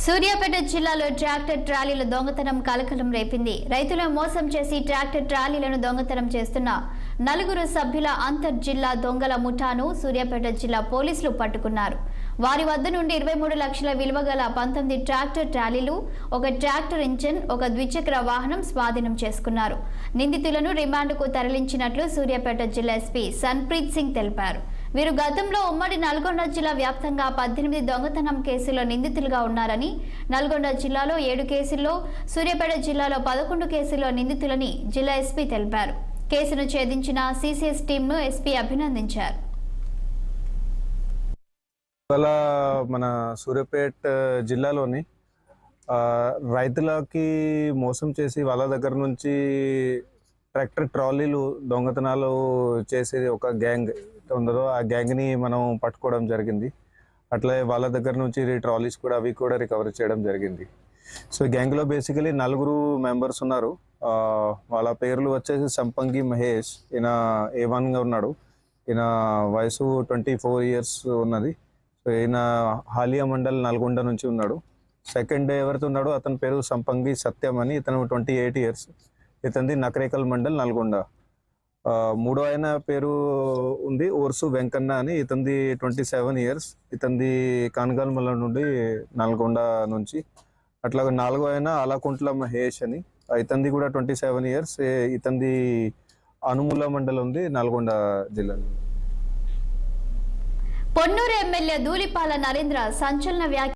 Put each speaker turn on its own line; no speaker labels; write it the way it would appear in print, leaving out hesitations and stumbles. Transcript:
సూర్యాపేట జిల్లాలో ట్రాక్టర్ ట్రాలీల దొంగతనం కలకలం రేపింది. రైతులను మోసం చేసి ట్రాక్టర్ ట్రాలీలను దొంగతనం చేస్తున్న 4 సభ్యుల అంతర్జిల్లా దొంగల ముఠాను సూర్యాపేట జిల్లా పోలీసులు పట్టుకున్నారు. వారి వద్ద నుండి 23 లక్షల విలువ గల 19 ట్రాక్టర్ ట్రాలీలు, ఒక ట్రాక్టర్ ఇంజిన్, ఒక ద్విచక్ర వాహనం స్వాధీనం చేసుకున్నారు. నిందితులను రిమాండ్కు తరలించినట్లు సూర్యాపేట జిల్లా ఎస్పీ సన్ప్రీత్ సింగ్ తెలిపారు. వీరు గతంలో ఉమ్మడి నల్గొండ జిల్లా వ్యాప్తంగా 18 దొంగతనం కేసుల్లో నిందితులుగా ఉన్నారని, నల్గొండ జిల్లాలో 7 కేసుల్లో, సూర్యాపేట జిల్లాలో 11 కేసుల్లో నిందితులని జిల్లా ఎస్పీ తెలిపారు. కేసును ఛేదించిన సిసిఎస్ టీంను ఎస్పీ అభినందించారు.
మన సూర్యాపేట జిల్లాలోని రైతులకి మోసం చేసి వాళ్ళ దగ్గర నుంచి ట్రాక్టర్ ట్రాలీలు దొంగతనాలు చేసేది ఒక గ్యాంగ్ ఉందో ఆ గ్యాంగ్ని మనం పట్టుకోవడం జరిగింది. అట్లే వాళ్ళ దగ్గర నుంచి ట్రాలీస్ కూడా అవి కూడా రికవర్ చేయడం జరిగింది. సో గ్యాంగ్లో బేసికలీ 4 మెంబర్స్ ఉన్నారు. వాళ్ళ పేర్లు వచ్చేసి సంపంగి మహేష్, ఈయన A1గా ఉన్నాడు. ఈయన వయసు 24 ఇయర్స్ ఉన్నది. సో ఈయన హాలియా మండల్ నల్గొండ నుంచి ఉన్నాడు. సెకండ్ ఎవరితో ఉన్నాడు అతని పేరు సంపంగి సత్యం అని, ఇతను 28 ఇయర్స్, ఇతనిది నకరేకల్ మండల్ నల్గొండ. మూడో ఆయన పేరు ఉంది ఓర్సు వెంకన్న అని, ఇతనిది 27 ఇయర్స్, ఇతనిది కానగాల్మల నుండి నల్గొండ నుంచి. అట్లా 4వ ఆయన అలకుంట్ల మహేష్ అని, ఇతనిది కూడా 27 ఇయర్స్, ఇతనిది అనుముల మండలం ఉంది నల్గొండ జిల్లాలో.
పొన్నూరు ఎమ్మెల్యే ధూళిపాల నరేంద్ర సంచలన వ్యాఖ్యలు